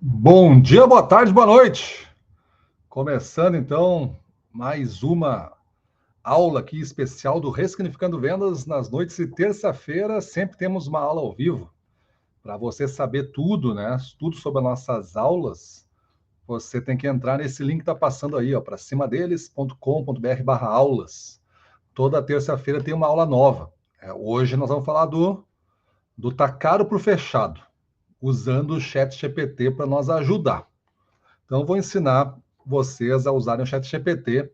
Bom dia, boa tarde, boa noite. Começando então mais uma aula aqui especial do Ressignificando Vendas nas noites de terça-feira. Sempre temos uma aula ao vivo. Para você saber tudo, né? Tudo sobre as nossas aulas, você tem que entrar nesse link que está passando aí, ó, para cima deles.com.br/aulas. Toda terça-feira tem uma aula nova. Hoje nós vamos falar do tá caro para o fechado, usando o Chat GPT para nos ajudar. Então, vou ensinar vocês a usarem o ChatGPT.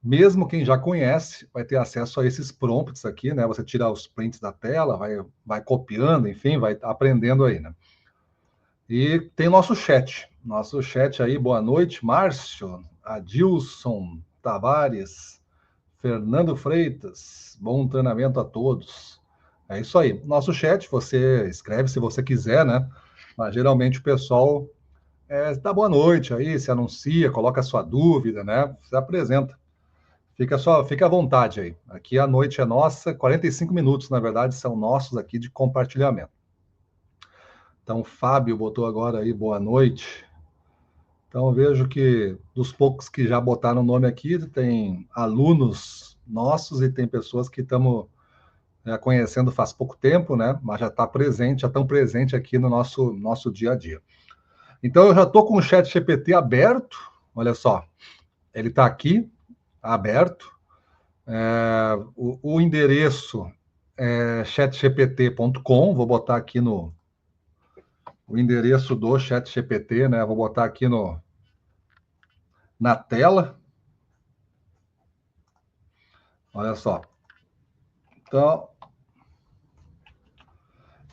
Mesmo quem já conhece vai ter acesso a esses prompts aqui, né? Você tira os prints da tela, vai copiando, enfim, vai aprendendo aí, né? E tem nosso chat. Nosso chat aí, boa noite, Márcio, Adilson Tavares, Fernando Freitas, bom treinamento a todos. É isso aí. Nosso chat, você escreve se você quiser, né? Mas geralmente o pessoal dá boa noite aí, se anuncia, coloca a sua dúvida, né? Se apresenta. Fica à vontade aí. Aqui a noite é nossa, 45 minutos, na verdade, são nossos aqui de compartilhamento. Então, o Fábio botou agora aí, boa noite. Então, eu vejo que dos poucos que já botaram o nome aqui, tem alunos nossos e tem pessoas que estamos conhecendo faz pouco tempo, né? Mas já estão presente aqui no nosso dia a dia. Então, eu já estou com o chat GPT aberto, olha só, ele está aqui, aberto. O endereço é chatgpt.com, vou botar aqui o endereço do ChatGPT, né? Vou botar aqui na tela. Olha só. Então,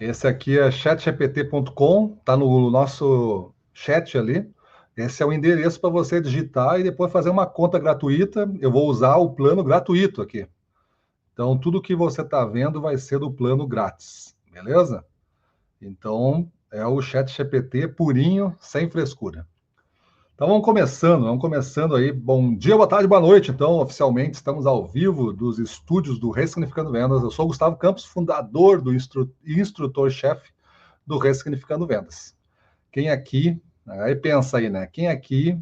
esse aqui é chatgpt.com, está no nosso chat ali. Esse é o endereço para você digitar e depois fazer uma conta gratuita. Eu vou usar o plano gratuito aqui. Então, tudo que você está vendo vai ser do plano grátis, beleza? Então, é o ChatGPT purinho, sem frescura. Então, vamos começando aí. Bom dia, boa tarde, boa noite. Então, oficialmente, estamos ao vivo dos estúdios do Ressignificando Vendas. Eu sou o Gustavo Campos, fundador do instrutor-chefe do Ressignificando Vendas. Quem aqui, aí pensa aí, né? Quem aqui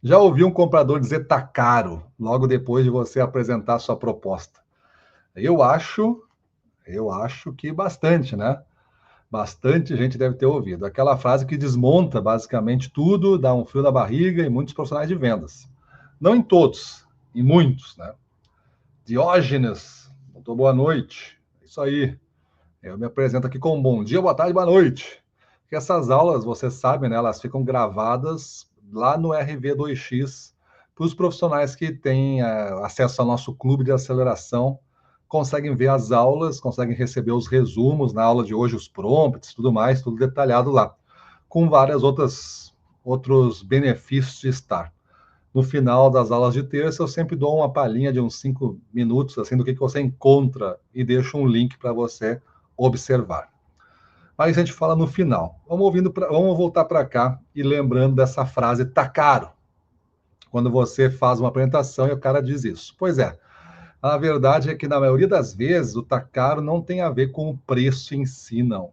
já ouviu um comprador dizer tá caro, logo depois de você apresentar a sua proposta? Eu acho que bastante, né? Bastante gente deve ter ouvido. Aquela frase que desmonta basicamente tudo, dá um frio na barriga em muitos profissionais de vendas. Não em todos, em muitos, né? Diógenes, muito boa noite. É isso aí. Eu me apresento aqui com um bom dia, boa tarde, boa noite. Porque essas aulas, você sabe, né? Elas ficam gravadas lá no RV2X para os profissionais que têm acesso ao nosso clube de aceleração, conseguem ver as aulas, conseguem receber os resumos na aula de hoje, os prompts, tudo mais, tudo detalhado lá, com várias outros benefícios de estar. No final das aulas de terça, eu sempre dou uma palhinha de uns 5 minutos, assim, do que você encontra e deixo um link para você observar. Mas a gente fala no final. Vamos voltar para cá e lembrando dessa frase, tá caro. Quando você faz uma apresentação e o cara diz isso. Pois é, a verdade é que, na maioria das vezes, o tá caro não tem a ver com o preço em si, não.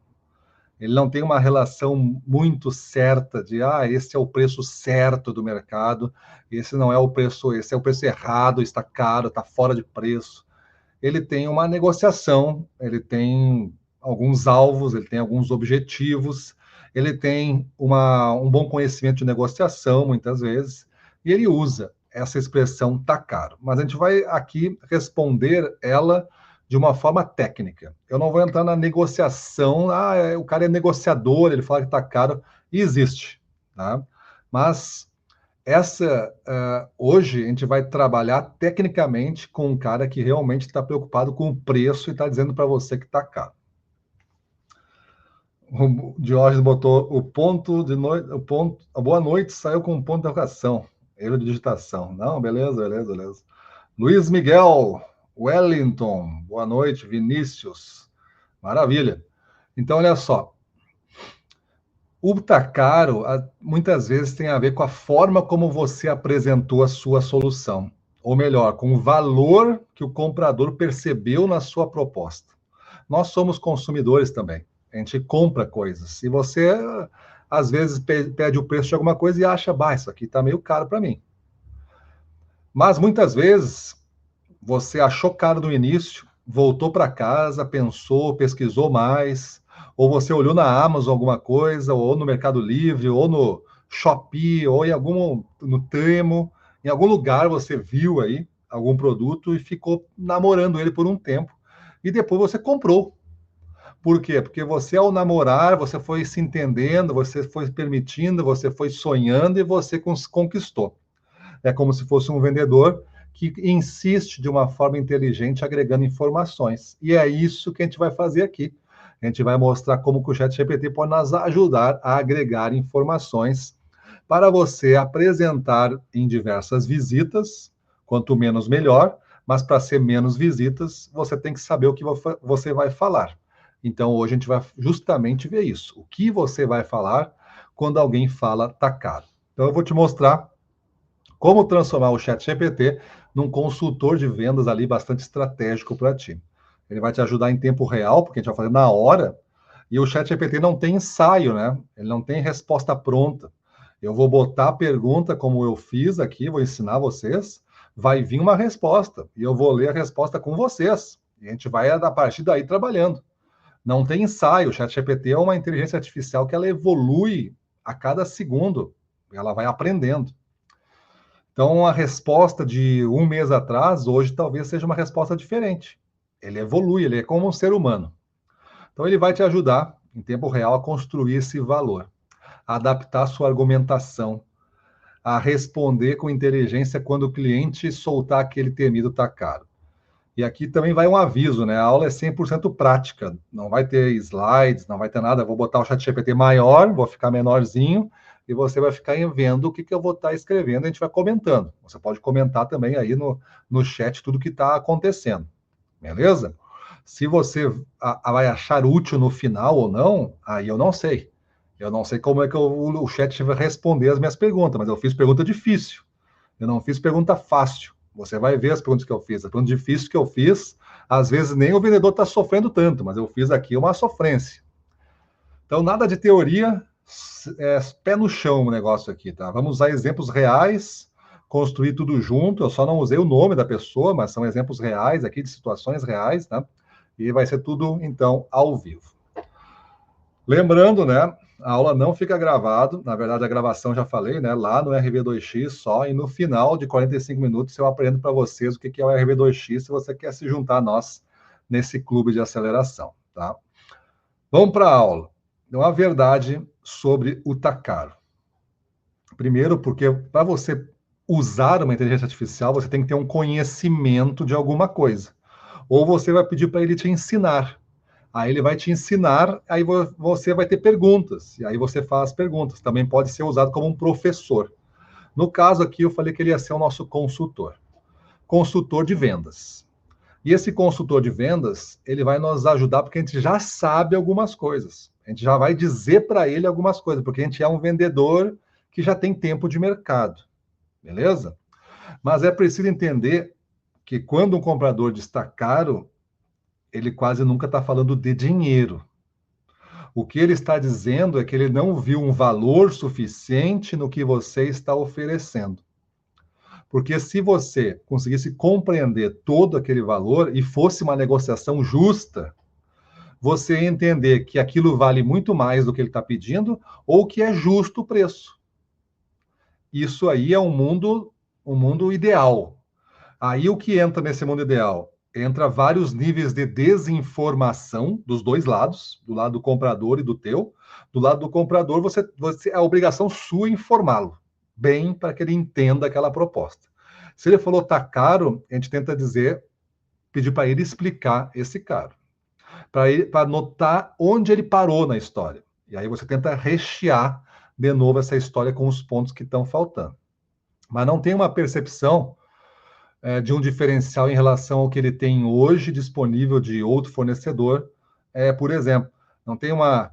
Ele não tem uma relação muito certa de, esse é o preço certo do mercado, esse não é o preço, esse é o preço errado, está caro, está fora de preço. Ele tem uma negociação, ele tem alguns alvos, ele tem alguns objetivos, ele tem um bom conhecimento de negociação, muitas vezes, e ele usa essa expressão tá caro. Mas a gente vai aqui responder ela de uma forma técnica. Eu não vou entrar na negociação, o cara é negociador, ele fala que tá caro, e existe, tá? Mas hoje a gente vai trabalhar tecnicamente com um cara que realmente está preocupado com o preço e está dizendo para você que está caro. O Diógenes botou o ponto de noite, a boa noite saiu com um ponto de interrogação, erro de digitação. Não, beleza. Luiz Miguel, Wellington, boa noite, Vinícius, maravilha. Então, olha só, o tá caro, muitas vezes tem a ver com a forma como você apresentou a sua solução. Ou melhor, com o valor que o comprador percebeu na sua proposta. Nós somos consumidores também. A gente compra coisas. Se você às vezes pede o preço de alguma coisa e acha, bah, isso aqui está meio caro para mim. Mas muitas vezes você achou caro no início, voltou para casa, pensou, pesquisou mais, ou você olhou na Amazon alguma coisa, ou no Mercado Livre, ou no Shopee, ou em algum no Temo, em algum lugar você viu aí algum produto e ficou namorando ele por um tempo e depois você comprou. Por quê? Porque você, ao namorar, você foi se entendendo, você foi permitindo, você foi sonhando e você conquistou. É como se fosse um vendedor que insiste de uma forma inteligente, agregando informações. E é isso que a gente vai fazer aqui. A gente vai mostrar como que o ChatGPT pode nos ajudar a agregar informações para você apresentar em diversas visitas, quanto menos melhor, mas para ser menos visitas, você tem que saber o que você vai falar. Então, hoje a gente vai justamente ver isso. O que você vai falar quando alguém fala tá caro. Então, eu vou te mostrar como transformar o ChatGPT num consultor de vendas ali bastante estratégico para ti. Ele vai te ajudar em tempo real, porque a gente vai fazer na hora, e o ChatGPT não tem ensaio, né? Ele não tem resposta pronta. Eu vou botar a pergunta como eu fiz aqui, vou ensinar vocês, vai vir uma resposta, e eu vou ler a resposta com vocês. E a gente vai, a partir daí, trabalhando. Não tem ensaio. O ChatGPT é uma inteligência artificial que ela evolui a cada segundo. Ela vai aprendendo. Então, a resposta de um mês atrás, hoje, talvez seja uma resposta diferente. Ele evolui, ele é como um ser humano. Então, ele vai te ajudar, em tempo real, a construir esse valor, a adaptar a sua argumentação, a responder com inteligência quando o cliente soltar aquele temido tá caro. E aqui também vai um aviso, né? A aula é 100% prática, não vai ter slides, não vai ter nada. Eu vou botar o ChatGPT maior, vou ficar menorzinho, e você vai ficar vendo o que, que eu vou estar escrevendo, a gente vai comentando. Você pode comentar também aí no chat tudo que está acontecendo, beleza? Se você vai achar útil no final ou não, aí eu não sei. Eu não sei como é que o chat vai responder as minhas perguntas, mas eu fiz pergunta difícil. Eu não fiz pergunta fácil. Você vai ver as perguntas que eu fiz. A pergunta difícil que eu fiz, às vezes nem o vendedor está sofrendo tanto, mas eu fiz aqui uma sofrência. Então, nada de teoria, pé no chão o negócio aqui, tá? Vamos usar exemplos reais, construir tudo junto. Eu só não usei o nome da pessoa, mas são exemplos reais aqui, de situações reais, tá? E vai ser tudo, então, ao vivo. Lembrando, né? A aula não fica gravado, na verdade a gravação já falei, né? Lá no RV2X só, e no final de 45 minutos eu aprendo para vocês o que é o RV2X, se você quer se juntar a nós nesse clube de aceleração, tá? Vamos para a aula. Então, a verdade sobre o tá caro. Primeiro, porque para você usar uma inteligência artificial, você tem que ter um conhecimento de alguma coisa. Ou você vai pedir para ele te ensinar. Aí ele vai te ensinar, aí você vai ter perguntas, e aí você faz perguntas. Também pode ser usado como um professor. No caso aqui, eu falei que ele ia ser o nosso consultor. Consultor de vendas. E esse consultor de vendas, ele vai nos ajudar porque a gente já sabe algumas coisas. A gente já vai dizer para ele algumas coisas, porque a gente é um vendedor que já tem tempo de mercado. Beleza? Mas é preciso entender que quando um comprador está caro, ele quase nunca está falando de dinheiro. O que ele está dizendo é que ele não viu um valor suficiente no que você está oferecendo. Porque se você conseguisse compreender todo aquele valor e fosse uma negociação justa, você ia entender que aquilo vale muito mais do que ele está pedindo ou que é justo o preço. Isso aí é um mundo ideal. Aí o que entra nesse mundo ideal? Entra vários níveis de desinformação dos dois lados, do lado do comprador e do teu. Do lado do comprador, você é a obrigação sua informá-lo bem para que ele entenda aquela proposta. Se ele falou tá caro, a gente tenta dizer, pedir para ele explicar esse caro, para notar onde ele parou na história. E aí você tenta rechear de novo essa história com os pontos que estão faltando. Mas não tem uma percepção de um diferencial em relação ao que ele tem hoje disponível de outro fornecedor. Por exemplo, não tem uma.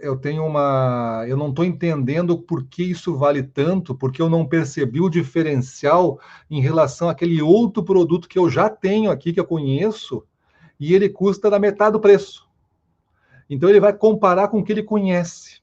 Eu tenho uma. Eu não estou entendendo por que isso vale tanto, porque eu não percebi o diferencial em relação àquele outro produto que eu já tenho aqui, que eu conheço, e ele custa da metade do preço. Então ele vai comparar com o que ele conhece.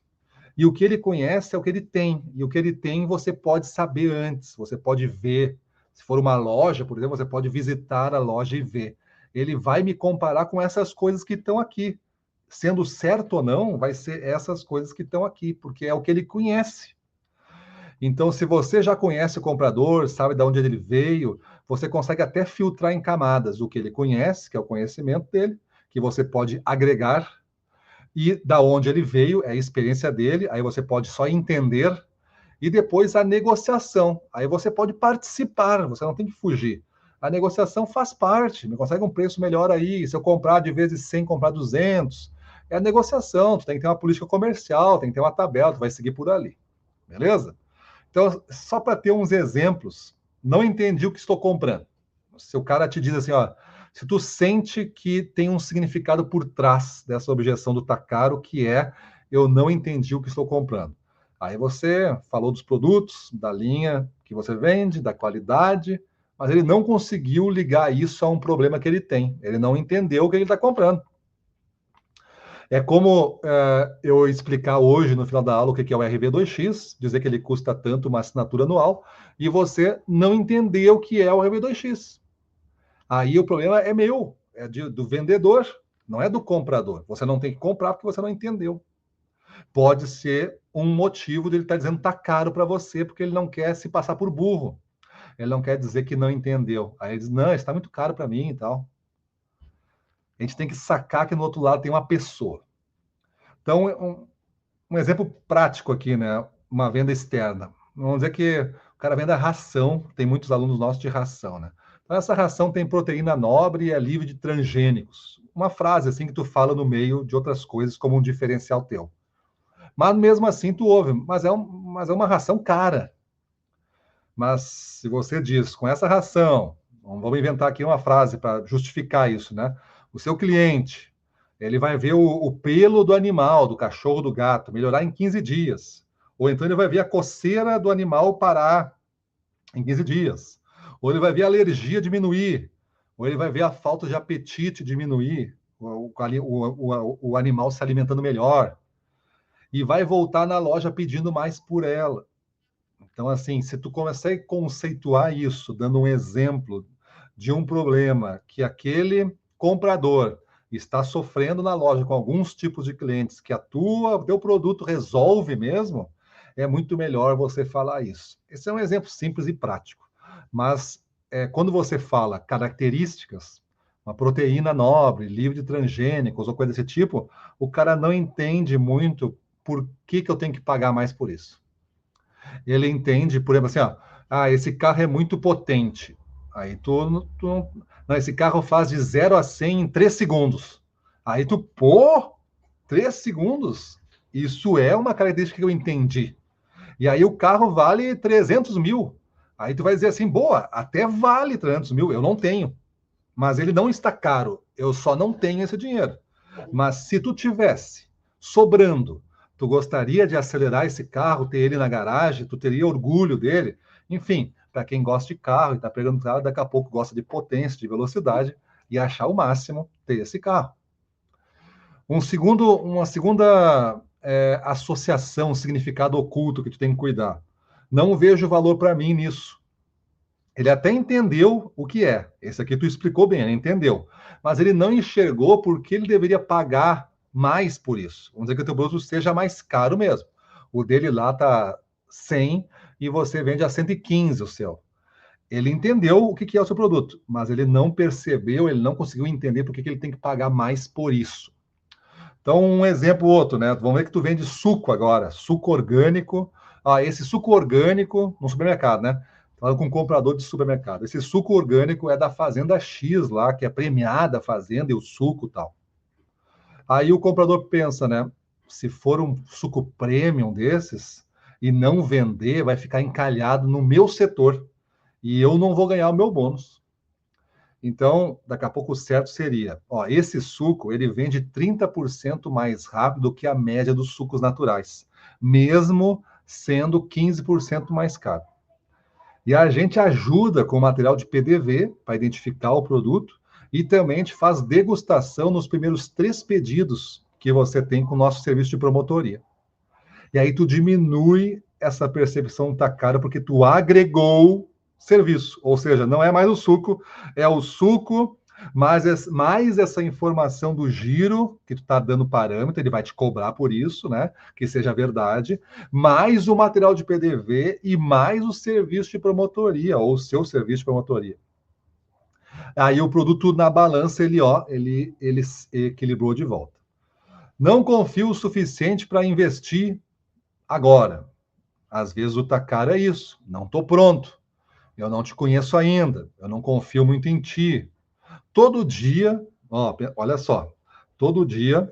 E o que ele conhece é o que ele tem. E o que ele tem você pode saber antes, você pode ver. Se for uma loja, por exemplo, você pode visitar a loja e ver. Ele vai me comparar com essas coisas que estão aqui. Sendo certo ou não, vai ser essas coisas que estão aqui, porque é o que ele conhece. Então, se você já conhece o comprador, sabe de onde ele veio, você consegue até filtrar em camadas o que ele conhece, que é o conhecimento dele, que você pode agregar, e da onde ele veio, é a experiência dele, aí você pode só entender, e depois a negociação. Aí você pode participar, você não tem que fugir. A negociação faz parte, me consegue um preço melhor aí, se eu comprar de vezes 100, comprar 200. É a negociação, tu tem que ter uma política comercial, tem que ter uma tabela, tu vai seguir por ali. Beleza? Então, só para ter uns exemplos, não entendi o que estou comprando. Se o cara te diz assim, ó, se tu sente que tem um significado por trás dessa objeção do tá caro, que é eu não entendi o que estou comprando. Aí você falou dos produtos, da linha que você vende, da qualidade, mas ele não conseguiu ligar isso a um problema que ele tem. Ele não entendeu o que ele está comprando. É como eu explicar hoje, no final da aula, o que é o RB2X, dizer que ele custa tanto uma assinatura anual, e você não entender o que é o RB2X. Aí o problema é meu, do vendedor, não é do comprador. Você não tem que comprar porque você não entendeu. Pode ser um motivo dele estar dizendo que está caro para você, porque ele não quer se passar por burro. Ele não quer dizer que não entendeu. Aí ele diz, não, está muito caro para mim e tal. A gente tem que sacar que no outro lado tem uma pessoa. Então, um exemplo prático aqui, né? Uma venda externa. Vamos dizer que o cara vende a ração, tem muitos alunos nossos de ração, né? Então, essa ração tem proteína nobre e é livre de transgênicos. Uma frase assim que tu fala no meio de outras coisas como um diferencial teu. Mas mesmo assim tu ouve, mas é uma ração cara. Mas se você diz, com essa ração, vamos inventar aqui uma frase para justificar isso, né? O seu cliente, ele vai ver o pelo do animal, do cachorro, do gato, melhorar em 15 dias. Ou então ele vai ver a coceira do animal parar em 15 dias. Ou ele vai ver a alergia diminuir. Ou ele vai ver a falta de apetite diminuir. O animal se alimentando melhor. E vai voltar na loja pedindo mais por ela. Então, assim, se tu começar a conceituar isso, dando um exemplo de um problema que aquele comprador está sofrendo na loja com alguns tipos de clientes que teu produto resolve mesmo, é muito melhor você falar isso. Esse é um exemplo simples e prático. Mas quando você fala características, uma proteína nobre, livre de transgênicos ou coisa desse tipo, o cara não entende muito por que eu tenho que pagar mais por isso. Ele entende, por exemplo, assim, ó, esse carro é muito potente. Aí não, esse carro faz de 0 a 100 em 3 segundos. Aí 3 segundos? Isso é uma característica que eu entendi. E aí o carro vale 300 mil. Aí tu vai dizer assim, boa, até vale 300 mil, eu não tenho. Mas ele não está caro, eu só não tenho esse dinheiro. Mas se tu tivesse sobrando, tu gostaria de acelerar esse carro, ter ele na garagem, tu teria orgulho dele. Enfim, para quem gosta de carro e está pegando carro, daqui a pouco gosta de potência, de velocidade, e achar o máximo ter esse carro. Uma segunda associação, significado oculto que tu tem que cuidar. Não vejo valor para mim nisso. Ele até entendeu o que é. Esse aqui tu explicou bem, ele entendeu. Mas ele não enxergou por que ele deveria pagar mais por isso. Vamos dizer que o teu produto seja mais caro mesmo. O dele lá está 100 e você vende a 115 o seu. Ele entendeu o que é o seu produto, mas ele não percebeu, ele não conseguiu entender por que ele tem que pagar mais por isso. Então, um exemplo outro, né? Vamos ver que tu vende suco agora, suco orgânico. Esse suco orgânico no supermercado, né? Falando com um comprador de supermercado. Esse suco orgânico é da Fazenda X lá, que é premiada a fazenda e o suco e tal. Aí o comprador pensa, né? Se for um suco premium desses e não vender, vai ficar encalhado no meu setor e eu não vou ganhar o meu bônus. Então, daqui a pouco o certo seria, esse suco, ele vende 30% mais rápido que a média dos sucos naturais, mesmo sendo 15% mais caro. E a gente ajuda com material de PDV para identificar o produto e também a gente faz degustação nos primeiros 3 pedidos que você tem com o nosso serviço de promotoria. E aí tu diminui essa percepção tá caro porque tu agregou serviço, ou seja, não é mais o suco, é o suco mais essa informação do giro que tu está dando parâmetro, ele vai te cobrar por isso, né? Que seja verdade, mais o material de PDV e mais o serviço de promotoria, ou o seu serviço de promotoria. Aí o produto na balança, ele equilibrou de volta. Não confio o suficiente para investir agora. Às vezes o tá caro é isso. Não estou pronto. Eu não te conheço ainda. Eu não confio muito em ti. Todo dia, olha só, todo dia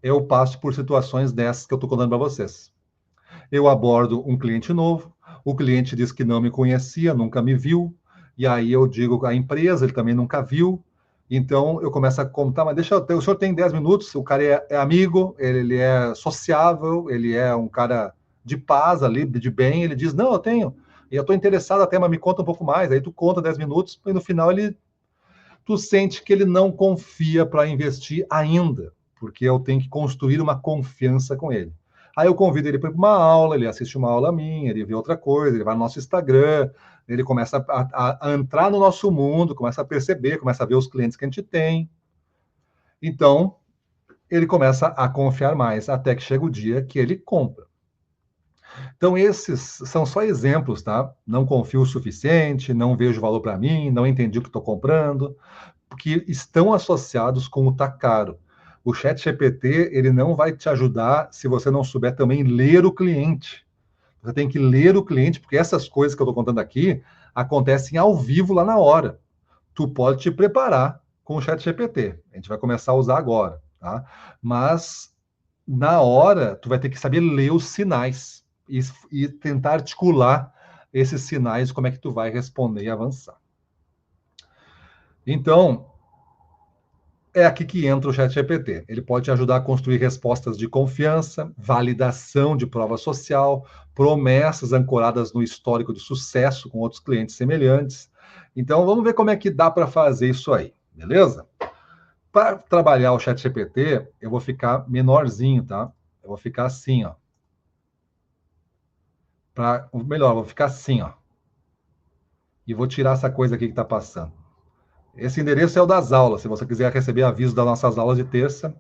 eu passo por situações dessas que eu estou contando para vocês. Eu abordo um cliente novo, o cliente diz que não me conhecia, nunca me viu, e aí eu digo a empresa, ele também nunca viu, então eu começo a contar, mas deixa eu, o senhor tem 10 minutos, o cara é amigo, ele é sociável, ele é um cara de paz ali, de bem, ele diz, não, eu tenho, e eu estou interessado até, mas me conta um pouco mais, aí tu conta 10 minutos, e no final tu sente que ele não confia para investir ainda, porque eu tenho que construir uma confiança com ele. Aí eu convido ele para uma aula, ele assiste uma aula minha, ele vê outra coisa, ele vai no nosso Instagram, ele começa a entrar no nosso mundo, começa a perceber, começa a ver os clientes que a gente tem. Então, ele começa a confiar mais, até que chega o dia que ele compra. Então, esses são só exemplos, tá? Não confio o suficiente, não vejo valor para mim, não entendi o que estou comprando, que estão associados com o tá caro. O chat GPT, ele não vai te ajudar se você não souber também ler o cliente. Você tem que ler o cliente, porque essas coisas que eu estou contando aqui acontecem ao vivo lá na hora. Tu pode te preparar com o chat GPT. A gente vai começar a usar agora, tá? Mas na hora, tu vai ter que saber ler os sinais e tentar articular esses sinais, como é que tu vai responder e avançar. Então, é aqui que entra o ChatGPT. Ele pode te ajudar a construir respostas de confiança, validação de prova social, promessas ancoradas no histórico de sucesso com outros clientes semelhantes. Então, vamos ver como é que dá para fazer isso aí, beleza? Para trabalhar o ChatGPT, eu vou ficar menorzinho, tá? Eu vou ficar assim, ó. Melhor, eu vou ficar assim, ó. E vou tirar essa coisa aqui que está passando. Esse endereço é o das aulas. Se você quiser receber aviso das nossas aulas de terça,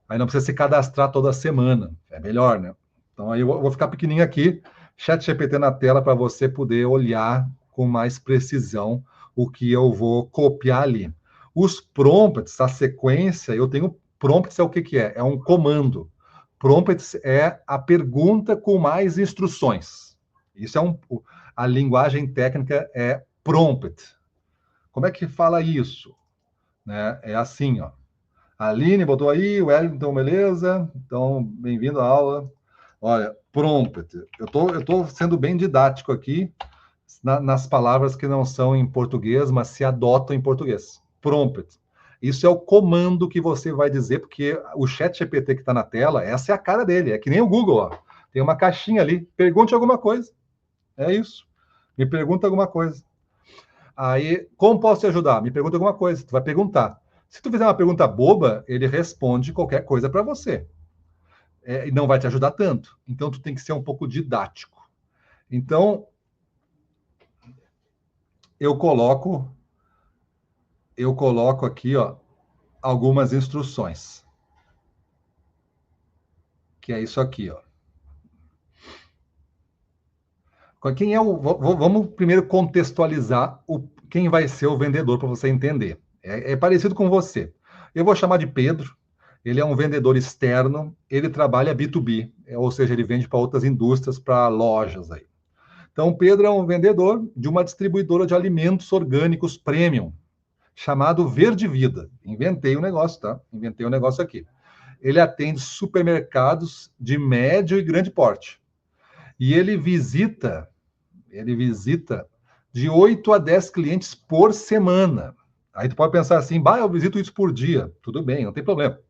aí não precisa se cadastrar toda semana. É melhor, né? Então aí eu vou ficar pequenininho aqui, chat GPT na tela, para você poder olhar com mais precisão o que eu vou copiar ali. Os prompts, a sequência, eu tenho prompts é o que que é? É um comando. Prompts é a pergunta com mais instruções. Isso é a linguagem técnica é prompt. Como é que fala isso? Né? É assim, ó. A Aline botou aí, o Wellington, beleza? Então, bem-vindo à aula. Olha, prompt. Eu tô sendo bem didático aqui nas palavras que não são em português, mas se adotam em português. Prompt. Isso é o comando que você vai dizer, porque o chat GPT que está na tela, essa é a cara dele. É que nem o Google, ó. Tem uma caixinha ali. Pergunte alguma coisa. É isso. Me pergunta alguma coisa. Aí, como posso te ajudar? Me pergunta alguma coisa. Tu vai perguntar. Se tu fizer uma pergunta boba, ele responde qualquer coisa para você. E não vai te ajudar tanto. Então, tu tem que ser um pouco didático. Então, eu coloco aqui, ó, algumas instruções. Que é isso aqui, ó. Quem é vamos primeiro contextualizar quem vai ser o vendedor para você entender. É parecido com você. Eu vou chamar de Pedro. Ele é um vendedor externo. Ele trabalha B2B, ou seja, ele vende para outras indústrias, para lojas aí. Então, o Pedro é um vendedor de uma distribuidora de alimentos orgânicos premium, chamado Verde Vida. Inventei um negócio, tá? Inventei um negócio aqui. Ele atende supermercados de médio e grande porte. E ele visita de 8 a 10 clientes por semana. Aí tu pode pensar assim, bah, eu visito isso por dia. Tudo bem, não tem problema.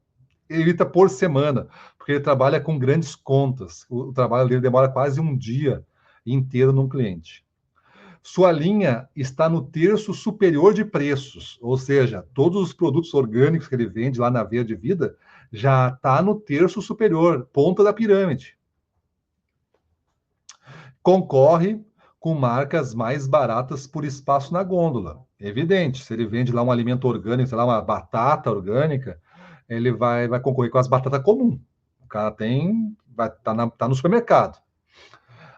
Ele visita por semana, porque ele trabalha com grandes contas. O trabalho dele demora quase um dia inteiro num cliente. Sua linha está no terço superior de preços, ou seja, todos os produtos orgânicos que ele vende lá na Verde Vida já está no terço superior, ponta da pirâmide. concorre com marcas mais baratas por espaço na gôndola. Evidente, se ele vende lá um alimento orgânico, sei lá, uma batata orgânica, ele vai concorrer com as batatas comuns. O cara tá no supermercado.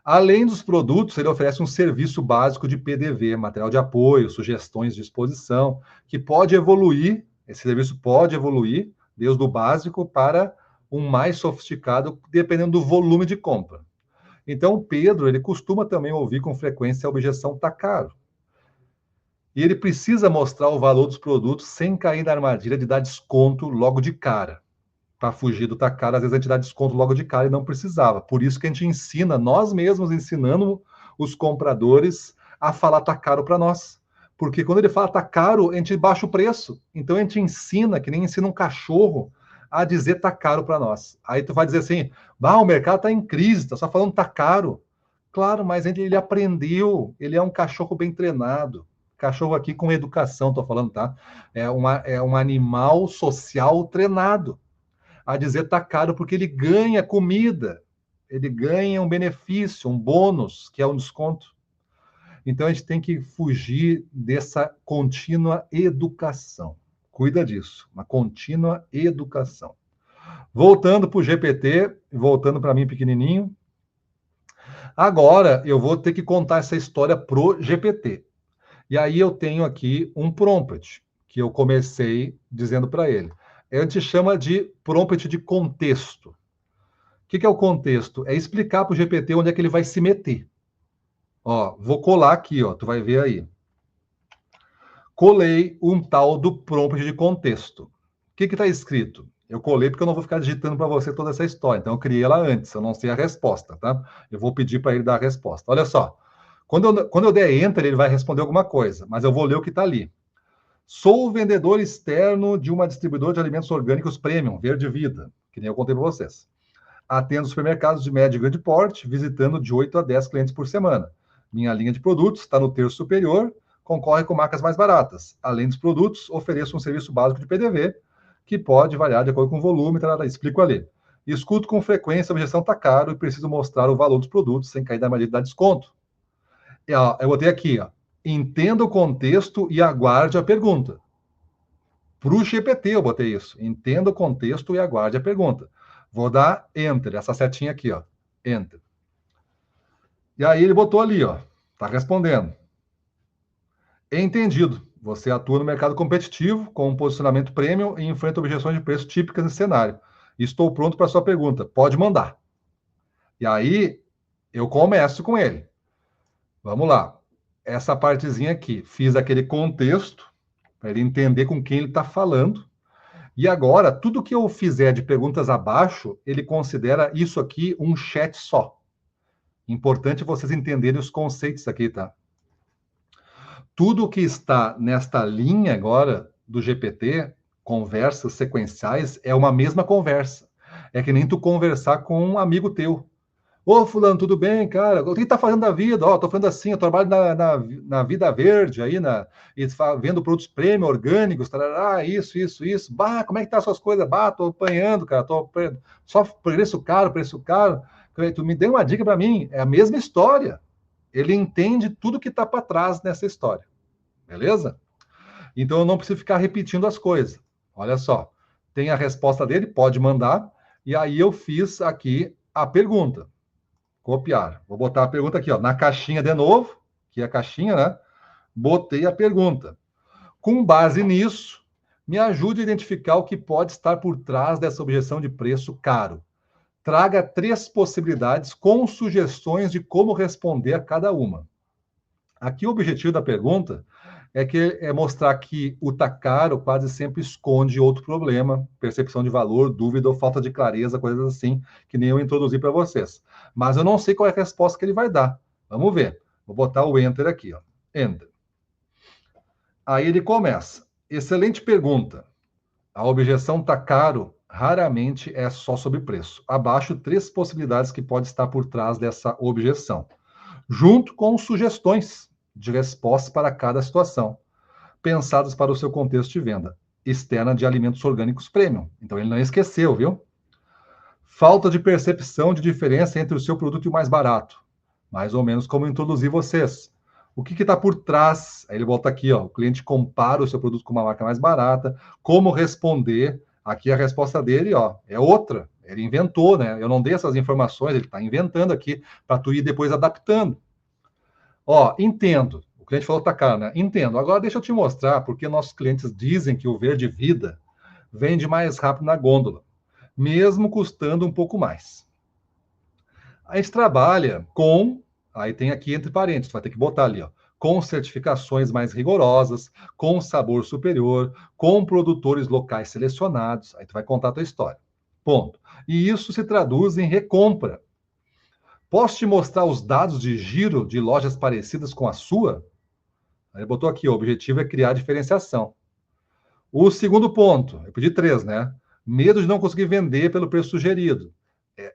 Além dos produtos, ele oferece um serviço básico de PDV, material de apoio, sugestões de exposição, que pode evoluir, esse serviço pode evoluir, desde o básico para um mais sofisticado, dependendo do volume de compra. Então, o Pedro, ele costuma também ouvir com frequência a objeção tá caro. E ele precisa mostrar o valor dos produtos sem cair na armadilha de dar desconto logo de cara. Para fugir do tá caro, às vezes a gente dá desconto logo de cara e não precisava. Por isso que a gente ensina, nós mesmos ensinando os compradores a falar tá caro para nós. Porque quando ele fala tá caro, a gente baixa o preço. Então a gente ensina, que nem ensina um cachorro, a dizer tá caro para nós. Aí tu vai dizer assim, o mercado tá em crise, tá só falando tá caro. Claro, mas ele aprendeu, ele é um cachorro bem treinado. Cachorro aqui com educação, tô falando, tá? É um animal social treinado a dizer tá caro porque ele ganha comida, ele ganha um benefício, um bônus, que é um desconto. Então a gente tem que fugir dessa contínua educação. Cuida disso, uma contínua educação. Voltando para o GPT, voltando para mim pequenininho. Agora eu vou ter que contar essa história pro GPT. E aí eu tenho aqui um prompt que eu comecei dizendo para ele. A gente chama de prompt de contexto. O que é o contexto? É explicar para o GPT onde é que ele vai se meter. Ó, vou colar aqui, ó, tu vai ver aí. Colei um tal do prompt de contexto. O que está escrito? Eu colei porque eu não vou ficar digitando para você toda essa história. Então eu criei ela antes, eu não sei a resposta, tá? Eu vou pedir para ele dar a resposta. Olha só. Quando eu der enter, ele vai responder alguma coisa, mas eu vou ler o que está ali. Sou o vendedor externo de uma distribuidora de alimentos orgânicos premium, Verde Vida, que nem eu contei para vocês. Atendo supermercados de médio e grande porte, visitando de 8 a 10 clientes por semana. Minha linha de produtos está no terço superior, concorre com marcas mais baratas. Além dos produtos, ofereço um serviço básico de PDV, que pode variar de acordo com o volume, explico ali. Escuto com frequência, a objeção está caro e preciso mostrar o valor dos produtos sem cair na armadilha de dar desconto. Eu botei aqui, ó. Entenda o contexto e aguarde a pergunta. Para o GPT eu botei isso. Entenda o contexto e aguarde a pergunta. Vou dar Enter, essa setinha aqui, ó. Enter. E aí ele botou ali, ó. Tá respondendo. Entendido. Você atua no mercado competitivo, com um posicionamento premium e enfrenta objeções de preço típicas nesse cenário. Estou pronto para sua pergunta. Pode mandar. E aí eu começo com ele. Vamos lá. Essa partezinha aqui. Fiz aquele contexto para ele entender com quem ele está falando. E agora, tudo que eu fizer de perguntas abaixo, ele considera isso aqui um chat só. Importante vocês entenderem os conceitos aqui, tá? Tudo que está nesta linha agora do GPT, conversas sequenciais, é uma mesma conversa. É que nem tu conversar com um amigo teu. Ô, fulano, tudo bem, cara? O que tá fazendo da vida? Ó, tô fazendo assim, eu trabalho na Vida Verde, aí, vendo produtos premium, orgânicos, tarará, isso. Bah, como é que tá as suas coisas? Bah, tô apanhando, cara, só preço caro. Tu me deu uma dica para mim, é a mesma história. Ele entende tudo que tá para trás nessa história, beleza? Então eu não preciso ficar repetindo as coisas. Olha só, tem a resposta dele, pode mandar, e aí eu fiz aqui a pergunta. Copiar. Vou botar a pergunta aqui, ó, na caixinha de novo, que é a caixinha, né? Botei a pergunta. Com base nisso, me ajude a identificar o que pode estar por trás dessa objeção de preço caro. Traga 3 possibilidades com sugestões de como responder a cada uma. Aqui o objetivo da pergunta é mostrar que o tá caro quase sempre esconde outro problema, percepção de valor, dúvida ou falta de clareza, coisas assim, que nem eu introduzi para vocês. Mas eu não sei qual é a resposta que ele vai dar. Vamos ver. Vou botar o Enter aqui, ó. Enter. Aí ele começa. Excelente pergunta. A objeção tá caro raramente é só sobre preço. Abaixo 3 possibilidades que pode estar por trás dessa objeção, junto com sugestões de respostas para cada situação, pensadas para o seu contexto de venda externa de alimentos orgânicos premium. Então ele não esqueceu, viu? Falta de percepção de diferença entre o seu produto e o mais barato. mais ou menos como introduzir vocês. O que está por trás? Aí ele volta aqui, ó, o cliente compara o seu produto com uma marca mais barata, como responder. Aqui a resposta dele, ó, é outra. Ele inventou, né? Eu não dei essas informações, ele está inventando aqui para tu ir depois adaptando. Ó, entendo. O cliente falou, tá caro, né? Entendo. Agora deixa eu te mostrar porque nossos clientes dizem que o Verde Vida vende mais rápido na gôndola, mesmo custando um pouco mais. A gente trabalha com, aí tem aqui entre parênteses, vai ter que botar ali, ó, com certificações mais rigorosas, com sabor superior, com produtores locais selecionados. Aí tu vai contar a tua história. Ponto. E isso se traduz em recompra. Posso te mostrar os dados de giro de lojas parecidas com a sua? Aí botou aqui, o objetivo é criar diferenciação. O segundo ponto, eu pedi 3, né? Medo de não conseguir vender pelo preço sugerido. É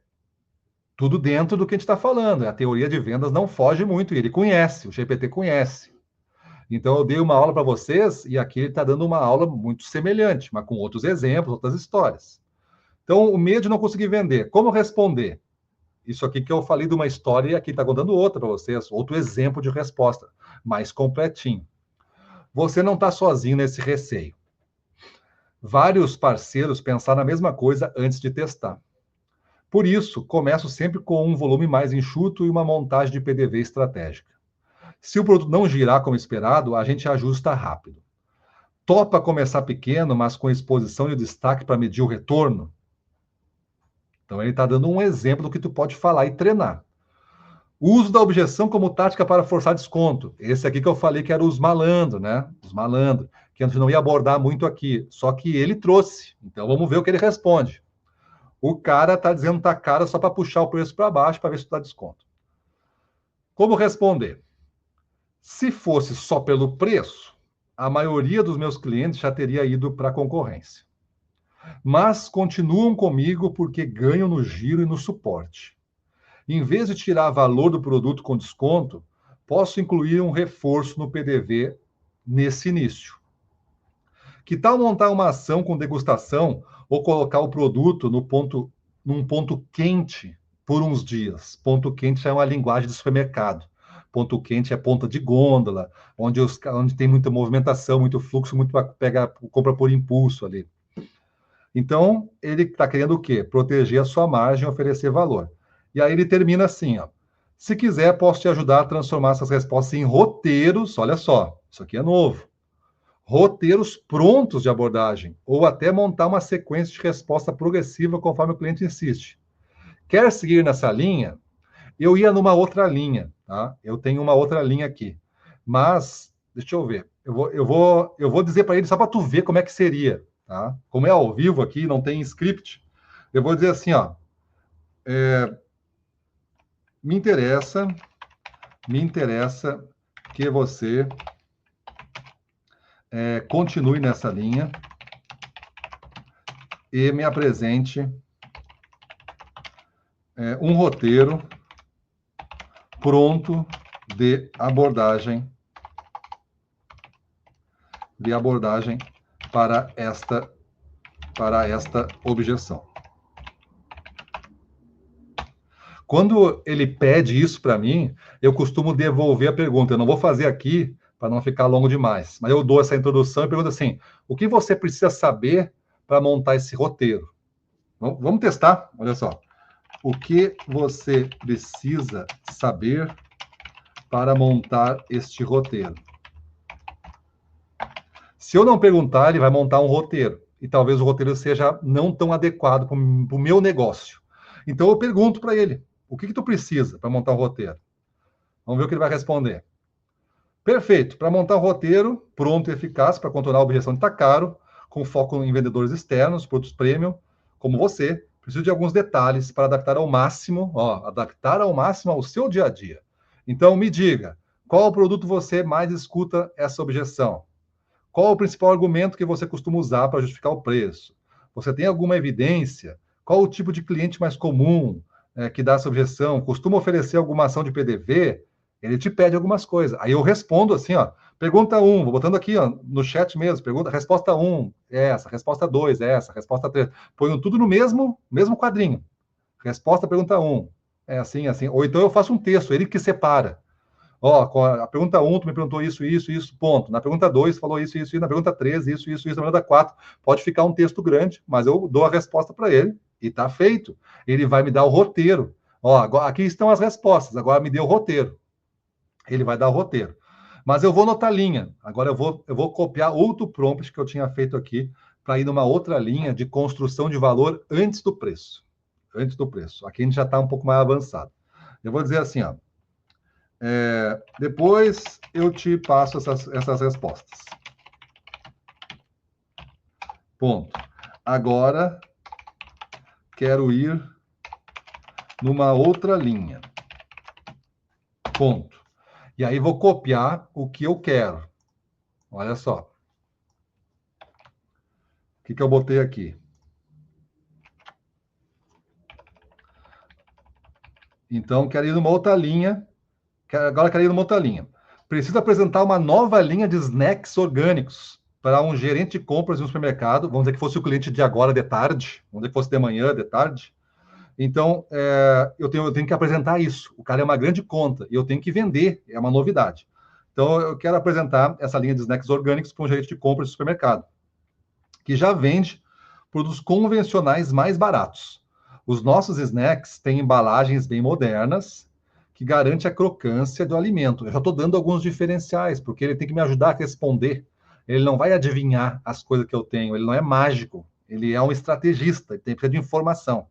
tudo dentro do que a gente está falando. A teoria de vendas não foge muito, e ele conhece, o GPT conhece. Então, eu dei uma aula para vocês, e aqui ele está dando uma aula muito semelhante, mas com outros exemplos, outras histórias. Então, o medo de não conseguir vender. Como responder? Isso aqui que eu falei de uma história, e aqui está contando outra para vocês, outro exemplo de resposta, mais completinho. Você não está sozinho nesse receio. Vários parceiros pensaram a mesma coisa antes de testar. Por isso, começo sempre com um volume mais enxuto e uma montagem de PDV estratégica. Se o produto não girar como esperado, a gente ajusta rápido. Topa começar pequeno, mas com exposição e destaque para medir o retorno? Então, ele está dando um exemplo do que tu pode falar e treinar. O uso da objeção como tática para forçar desconto. Esse aqui que eu falei que era os malandros, né? Os malandros, que a gente não ia abordar muito aqui. Só que ele trouxe. Então, vamos ver o que ele responde. O cara está dizendo que tá caro só para puxar o preço para baixo para ver se dá desconto. Como responder? Se fosse só pelo preço, a maioria dos meus clientes já teria ido para a concorrência. Mas continuam comigo porque ganham no giro e no suporte. Em vez de tirar valor do produto com desconto, posso incluir um reforço no PDV nesse início. Que tal montar uma ação com degustação ou colocar o produto num ponto quente por uns dias? Ponto quente é uma linguagem de supermercado. Ponto quente é ponta de gôndola, onde tem muita movimentação, muito fluxo, muito compra por impulso ali. Então, ele está querendo o quê? Proteger a sua margem e oferecer valor. E aí ele termina assim, ó. Se quiser, posso te ajudar a transformar essas respostas em roteiros, olha só, isso aqui é novo. Roteiros prontos de abordagem, ou até montar uma sequência de resposta progressiva conforme o cliente insiste. Quer seguir nessa linha? Eu ia numa outra linha, tá? Eu tenho uma outra linha aqui. Mas, deixa eu ver. Eu vou dizer para ele só para tu ver como é que seria, tá? Como é ao vivo aqui, não tem script. Eu vou dizer assim, ó. Me interessa que você continue nessa linha e me apresente um roteiro pronto de abordagem para esta objeção. Quando ele pede isso para mim, eu costumo devolver a pergunta. Eu não vou fazer aqui para não ficar longo demais, mas eu dou essa introdução e pergunto assim: o que você precisa saber para montar esse roteiro? Vamos testar? Olha só. O que você precisa saber para montar este roteiro? Se eu não perguntar, ele vai montar um roteiro. E talvez o roteiro seja não tão adequado para o meu negócio. Então eu pergunto para ele: o que tu precisa para montar um roteiro? Vamos ver o que ele vai responder. Perfeito. Para montar um roteiro pronto e eficaz para contornar a objeção de estar caro, com foco em vendedores externos, produtos premium, como você, preciso de alguns detalhes para adaptar ao máximo ao seu dia a dia. Então, me diga, qual produto você mais escuta essa objeção? Qual o principal argumento que você costuma usar para justificar o preço? Você tem alguma evidência? Qual o tipo de cliente mais comum que dá essa objeção? Costuma oferecer alguma ação de PDV? Ele te pede algumas coisas. Aí eu respondo assim, ó. Pergunta 1, vou botando aqui, ó, no chat mesmo. Resposta 1 é essa, resposta 2 é essa, resposta 3. Ponho tudo no mesmo quadrinho. Resposta pergunta 1, É assim, assim. Ou então eu faço um texto, ele que separa. Ó, a pergunta 1, tu me perguntou isso, ponto. Na pergunta 2, falou isso. Na pergunta 3, isso. Na pergunta 4, pode ficar um texto grande, mas eu dou a resposta para ele e tá feito. Ele vai me dar o roteiro. Ó, agora, aqui estão as respostas, agora me deu o roteiro. Ele vai dar o roteiro. Mas eu vou notar linha. Agora eu vou copiar outro prompt que eu tinha feito aqui para ir numa outra linha de construção de valor antes do preço. Antes do preço. Aqui a gente já está um pouco mais avançado. Eu vou dizer assim, ó. Depois eu te passo essas respostas. Ponto. Agora quero ir numa outra linha. Ponto. E aí vou copiar o que eu quero. Olha só. O que eu botei aqui? Então, quero ir numa outra linha. Agora quero ir numa outra linha. Preciso apresentar uma nova linha de snacks orgânicos para um gerente de compras de um supermercado. Vamos dizer que fosse o cliente de agora de tarde. Vamos dizer que fosse de manhã, de tarde. Então, eu tenho que apresentar isso. O cara é uma grande conta e eu tenho que vender. É uma novidade. Então, eu quero apresentar essa linha de snacks orgânicos para um gerente de compras de supermercado, que já vende produtos convencionais mais baratos. Os nossos snacks têm embalagens bem modernas, que garante a crocância do alimento. Eu já estou dando alguns diferenciais, porque ele tem que me ajudar a responder. Ele não vai adivinhar as coisas que eu tenho, ele não é mágico, ele é um estrategista, ele tem que ter de informação.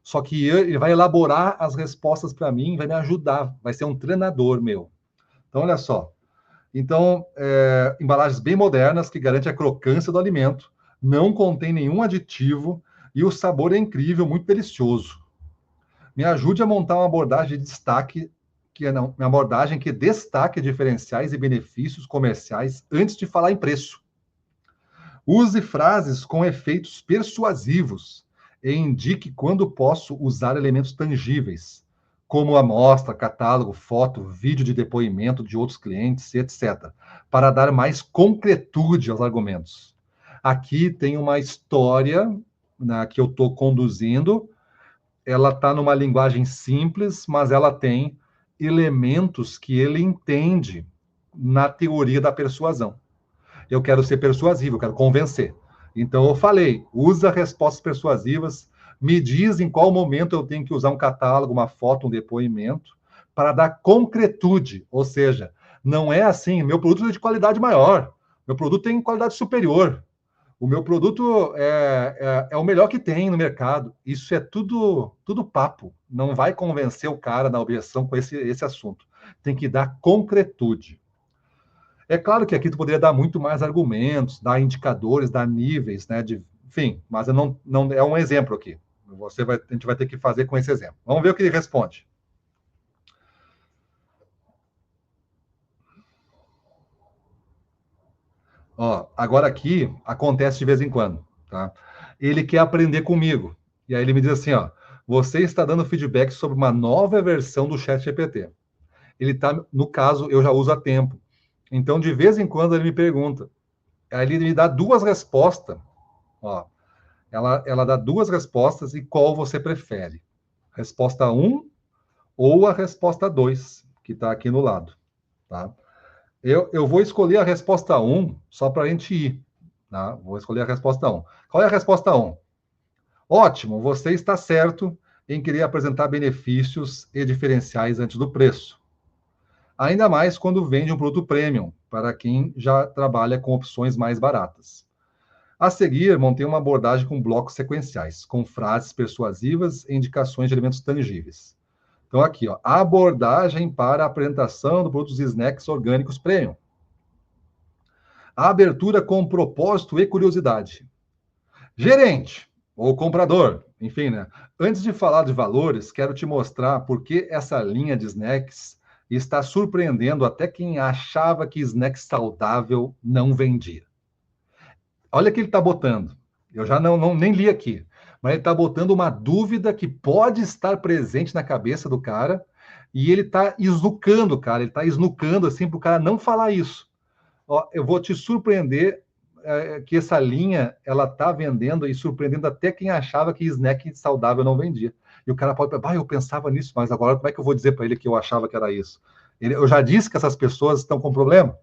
Só que ele vai elaborar as respostas para mim, vai me ajudar, vai ser um treinador meu. Então, olha só. Então, embalagens bem modernas que garantem a crocância do alimento, não contém nenhum aditivo e o sabor é incrível, muito delicioso. Me ajude a montar uma abordagem de destaque, uma abordagem que destaque diferenciais e benefícios comerciais antes de falar em preço. Use frases com efeitos persuasivos e indique quando posso usar elementos tangíveis, como amostra, catálogo, foto, vídeo de depoimento de outros clientes, etc., para dar mais concretude aos argumentos. Aqui tem uma história, né, que eu estou conduzindo. Ela está numa linguagem simples, mas ela tem elementos que ele entende na teoria da persuasão. Eu quero ser persuasivo, eu quero convencer. Então eu falei, usa respostas persuasivas, me diz em qual momento eu tenho que usar um catálogo, uma foto, um depoimento, para dar concretude. Ou seja, não é assim, meu produto é de qualidade maior, meu produto tem qualidade superior, o meu produto é o melhor que tem no mercado. Isso é tudo papo. Não vai convencer o cara na objeção com esse assunto. Tem que dar concretude. É claro que aqui tu poderia dar muito mais argumentos, dar indicadores, dar níveis, né? Enfim, mas eu não é um exemplo aqui. A gente vai ter que fazer com esse exemplo. Vamos ver o que ele responde. Ó, agora aqui acontece de vez em quando, tá? Ele quer aprender comigo. E aí ele me diz assim, ó, você está dando feedback sobre uma nova versão do ChatGPT. Ele tá, no caso, eu já uso há tempo. Então, de vez em quando ele me pergunta. Aí ele me dá duas respostas, ó. Ela dá duas respostas e qual você prefere? Resposta um ou a resposta 2, que está aqui no lado, tá? Eu vou escolher a resposta um só para a gente ir, tá? Vou escolher a resposta um. Qual é a resposta um? Ótimo, você está certo em querer apresentar benefícios e diferenciais antes do preço. Ainda mais quando vende um produto premium, para quem já trabalha com opções mais baratas. A seguir, montei uma abordagem com blocos sequenciais, com frases persuasivas e indicações de elementos tangíveis. Então, aqui, ó, abordagem para a apresentação do produtos snacks orgânicos premium. A abertura com propósito e curiosidade. Gerente ou comprador, enfim, né? Antes de falar de valores, quero te mostrar por que essa linha de snacks está surpreendendo até quem achava que snack saudável não vendia. Olha o que ele está botando. Eu já nem li aqui, mas ele está botando uma dúvida que pode estar presente na cabeça do cara e ele está esnucando o cara, ele está esnucando assim para o cara não falar isso. Ó, eu vou te surpreender que essa linha ela está vendendo e surpreendendo até quem achava que snack saudável não vendia. E o cara pode, eu pensava nisso, mas agora como é que eu vou dizer para ele que eu achava que era isso? Eu já disse que essas pessoas estão com problema.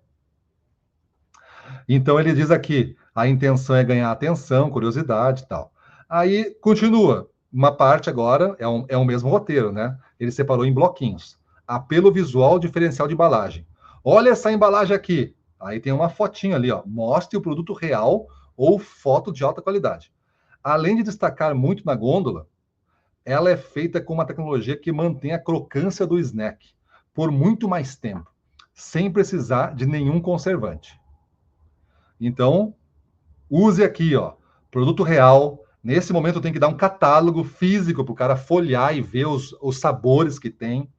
Então ele diz aqui, a intenção é ganhar atenção, curiosidade e tal. Aí continua, uma parte agora é o mesmo roteiro, né? Ele separou em bloquinhos. Apelo visual, diferencial de embalagem. Olha essa embalagem aqui. Aí tem uma fotinha ali, ó. Mostre o produto real ou foto de alta qualidade. Além de destacar muito na gôndola, ela é feita com uma tecnologia que mantém a crocância do snack por muito mais tempo, sem precisar de nenhum conservante. Então, use aqui, ó, produto real. Nesse momento tem que dar um catálogo físico para o cara folhear e ver os sabores que tem.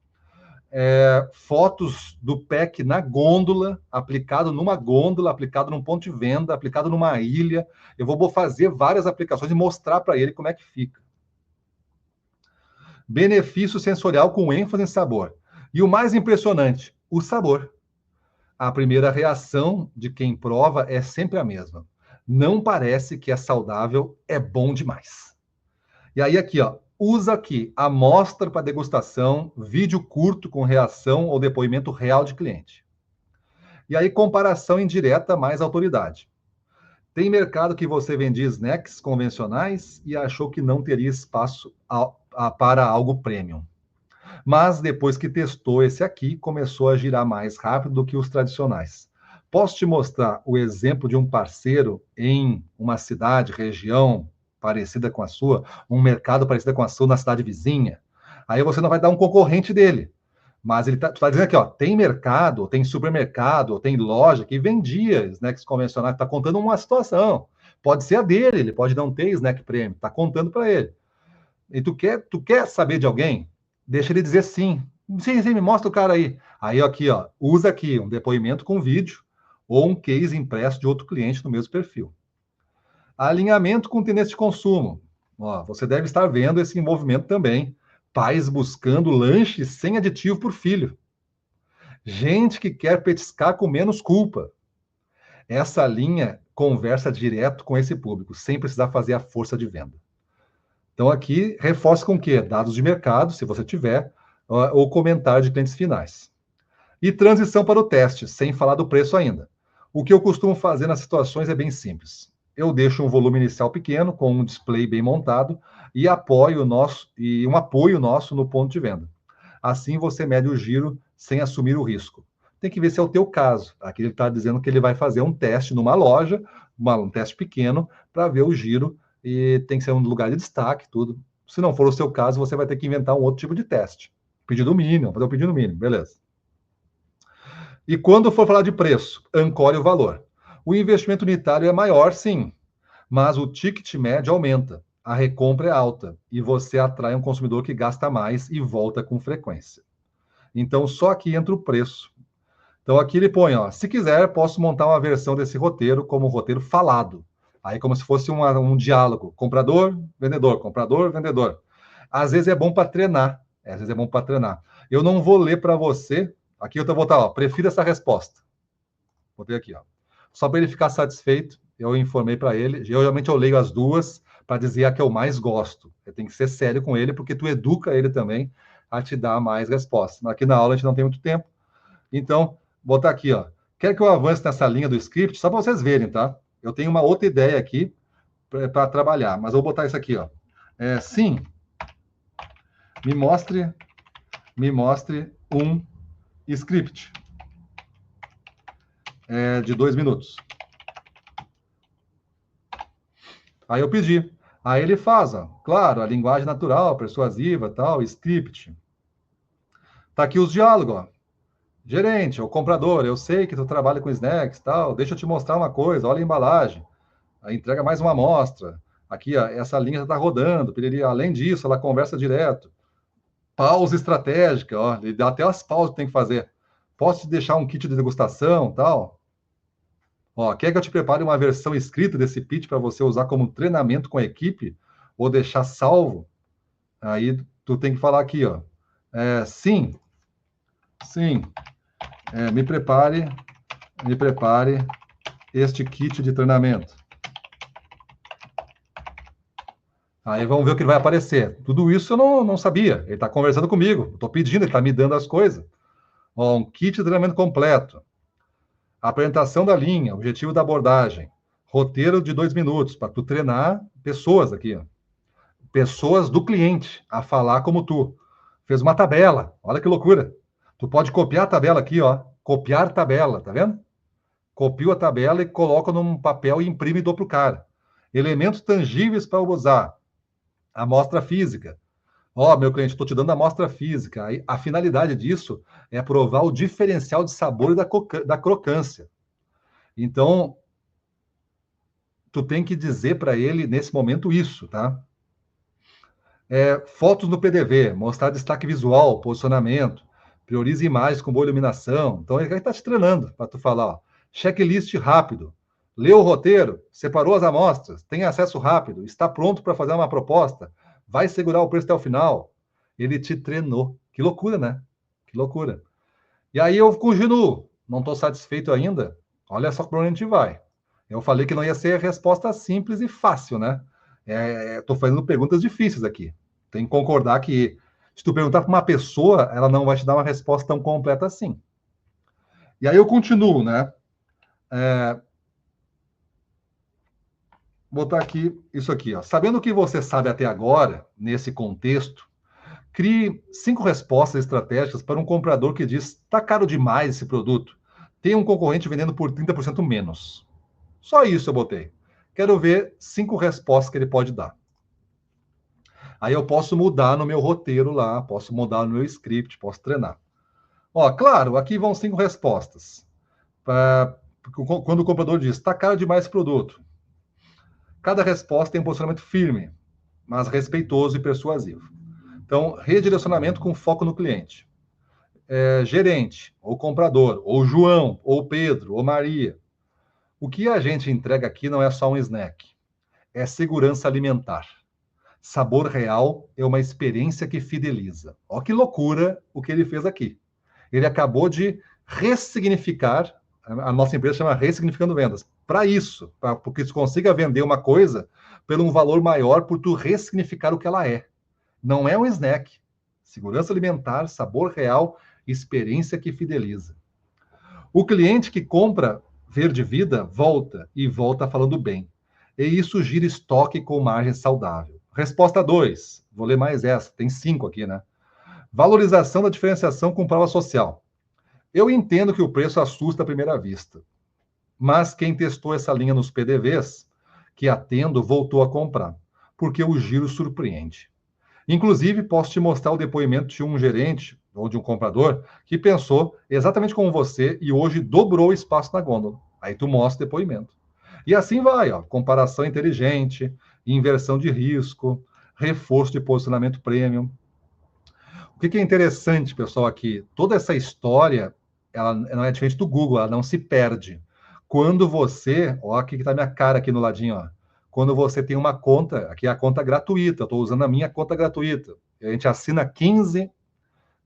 Fotos do pack na gôndola, aplicado numa gôndola, aplicado num ponto de venda, aplicado numa ilha. Eu vou fazer várias aplicações e mostrar para ele como é que fica. Benefício sensorial com ênfase em sabor. E o mais impressionante, o sabor. A primeira reação de quem prova é sempre a mesma. Não parece que é saudável, é bom demais. E aí aqui, ó, usa aqui amostra para degustação, vídeo curto com reação ou depoimento real de cliente. E aí comparação indireta mais autoridade. Tem mercado que você vendia snacks convencionais e achou que não teria espaço para algo premium. Mas depois que testou esse aqui, começou a girar mais rápido do que os tradicionais. Posso te mostrar o exemplo de um parceiro em uma cidade, região parecida com a sua, um mercado parecido com a sua na cidade vizinha? Aí você não vai dar um concorrente dele. Mas ele tá dizendo aqui, ó, tem mercado, tem supermercado, tem loja que vendia snacks convencionais, está contando uma situação. Pode ser a dele, ele pode não ter snack premium, está contando para ele. E tu quer saber de alguém? Deixa ele dizer sim. Sim, sim, me mostra o cara aí. Aí aqui, ó, usa aqui um depoimento com vídeo ou um case impresso de outro cliente no mesmo perfil. Alinhamento com tendência de consumo. Ó, você deve estar vendo esse movimento também. Pais buscando lanche sem aditivo por filho. Gente que quer petiscar com menos culpa. Essa linha conversa direto com esse público, sem precisar fazer a força de venda. Então, aqui, reforça com o quê? Dados de mercado, se você tiver, ou comentário de clientes finais. E transição para o teste, sem falar do preço ainda. O que eu costumo fazer nas situações é bem simples. Eu deixo um volume inicial pequeno, com um display bem montado, e um apoio nosso no ponto de venda. Assim, você mede o giro sem assumir o risco. Tem que ver se é o teu caso. Aqui ele está dizendo que ele vai fazer um teste numa loja, um teste pequeno, para ver o giro, e tem que ser um lugar de destaque, tudo. Se não for o seu caso, você vai ter que inventar um outro tipo de teste. Pedido mínimo, fazer o pedido mínimo, beleza. E quando for falar de preço, ancore o valor. O investimento unitário é maior, sim, mas o ticket médio aumenta, a recompra é alta e você atrai um consumidor que gasta mais e volta com frequência. Então, só aqui entra o preço. Então, aqui ele põe, ó, se quiser, posso montar uma versão desse roteiro como um roteiro falado. Aí, como se fosse um diálogo, comprador, vendedor. Às vezes é bom para treinar, às vezes é bom para treinar. Eu não vou ler para você, aqui eu vou botar, ó, prefiro essa resposta. Botei aqui, ó. Só para ele ficar satisfeito, eu informei para ele. Geralmente eu leio as duas para dizer a que eu mais gosto. Eu tenho que ser sério com ele, porque tu educa ele também a te dar mais respostas. Aqui na aula a gente não tem muito tempo. Então, vou botar aqui, ó. Quer que eu avance nessa linha do script? Só para vocês verem, tá? Eu tenho uma outra ideia aqui para trabalhar, mas eu vou botar isso aqui, ó. Sim, me mostre um script de 2 minutos. Aí eu pedi. Aí ele faz, ó, claro, a linguagem natural, persuasiva, tal, script. Tá aqui os diálogos, ó. Gerente, ou comprador, eu sei que tu trabalha com snacks, tal, deixa eu te mostrar uma coisa, olha a embalagem. Aí entrega mais uma amostra. Aqui, ó, essa linha já está rodando. Além disso, ela conversa direto. Pausa estratégica, ó, ele dá até as pausas que tem que fazer. Posso te deixar um kit de degustação, tal? Ó, quer que eu te prepare uma versão escrita desse pitch para você usar como treinamento com a equipe ou deixar salvo? Aí tu tem que falar aqui, ó. Sim, me prepare este kit de treinamento. Aí vamos ver o que vai aparecer. Tudo isso eu não sabia. Ele está conversando comigo. Estou pedindo, ele está me dando as coisas. Ó, um kit de treinamento completo. Apresentação da linha, objetivo da abordagem. Roteiro de 2 minutos, para tu treinar pessoas aqui. Ó. Pessoas do cliente a falar como tu. Fez uma tabela. Olha que loucura. Tu pode copiar a tabela aqui, ó. Copiar tabela, tá vendo? Copio a tabela e coloco num papel e imprime e dou pro cara. Elementos tangíveis para usar. Amostra física. Ó, meu cliente, estou te dando a amostra física. Aí, a finalidade disso é provar o diferencial de sabor e da crocância. Então, tu tem que dizer para ele, nesse momento, isso, tá? Fotos no PDV, mostrar destaque visual, posicionamento, priorize imagens com boa iluminação. Então, ele está te treinando para tu falar, ó, checklist rápido, leu o roteiro, separou as amostras, tem acesso rápido, está pronto para fazer uma proposta, vai segurar o preço até o final. Ele te treinou. Que loucura, né? Que loucura. E aí eu continuo, não estou satisfeito ainda, olha só para onde a gente vai. Eu falei que não ia ser resposta simples e fácil, né? Estou fazendo perguntas difíceis aqui. Tem que concordar que se tu perguntar para uma pessoa, ela não vai te dar uma resposta tão completa assim. E aí eu continuo, né? Vou botar aqui isso aqui, ó. Sabendo o que você sabe até agora, nesse contexto, crie 5 respostas estratégicas para um comprador que diz: está caro demais esse produto. Tem um concorrente vendendo por 30% menos. Só isso eu botei. Quero ver 5 respostas que ele pode dar. Aí eu posso mudar no meu roteiro lá, posso mudar no meu script, posso treinar. Ó, claro, aqui vão 5 respostas. Quando o comprador diz: está caro demais esse produto. Cada resposta tem um posicionamento firme, mas respeitoso e persuasivo. Então, redirecionamento com foco no cliente. Gerente, ou comprador, ou João, ou Pedro, ou Maria. O que a gente entrega aqui não é só um snack, é segurança alimentar. Sabor real é uma experiência que fideliza. Olha que loucura o que ele fez aqui. Ele acabou de ressignificar, a nossa empresa chama Ressignificando Vendas, para isso, para que tu consiga vender uma coisa pelo um valor maior por tu ressignificar o que ela é. Não é um snack. Segurança alimentar, sabor real, experiência que fideliza. O cliente que compra Verde Vida volta e volta falando bem. E isso gira estoque com margem saudável. Resposta 2. Vou ler mais essa, tem 5 aqui, né? Valorização da diferenciação com prova social. Eu entendo que o preço assusta à primeira vista, mas quem testou essa linha nos PDVs, que atendo, voltou a comprar, porque o giro surpreende. Inclusive, posso te mostrar o depoimento de um gerente ou de um comprador que pensou exatamente como você e hoje dobrou o espaço na gôndola. Aí tu mostra o depoimento. E assim vai, ó, comparação inteligente, inversão de risco, reforço de posicionamento premium. O que é interessante, pessoal, aqui, toda essa história, ela não é diferente do Google, ela não se perde. Quando você, ó, aqui que está minha cara aqui no ladinho, ó, quando você tem uma conta, aqui é a conta gratuita, eu estou usando a minha conta gratuita. A gente assina 15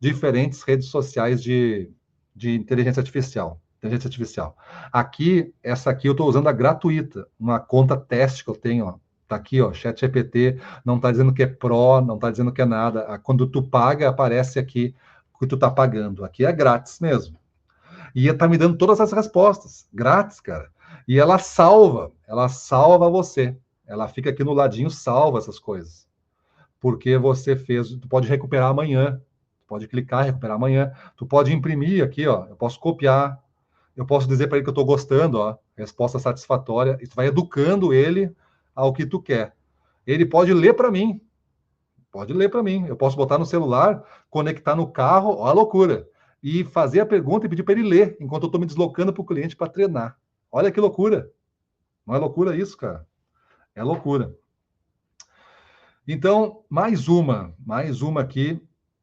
diferentes redes sociais de inteligência artificial. Inteligência artificial. Aqui, essa aqui eu estou usando a gratuita, uma conta teste que eu tenho, ó. Tá aqui, ó, ChatGPT, não está dizendo que é Pro, não está dizendo que é nada. Quando tu paga, aparece aqui o que tu está pagando. Aqui é grátis mesmo. E está me dando todas as respostas, grátis, cara. E ela salva você. Ela fica aqui no ladinho, salva essas coisas. Porque você fez, tu pode recuperar amanhã, tu pode clicar e recuperar amanhã, tu pode imprimir aqui, ó, eu posso copiar, eu posso dizer para ele que eu estou gostando, ó, resposta satisfatória, isso vai educando ele ao que tu quer. Ele pode ler para mim, eu posso botar no celular, conectar no carro, ó a loucura, e fazer a pergunta e pedir para ele ler, enquanto eu estou me deslocando para o cliente para treinar. Olha que loucura. Não é loucura isso, cara? É loucura. Então, mais uma aqui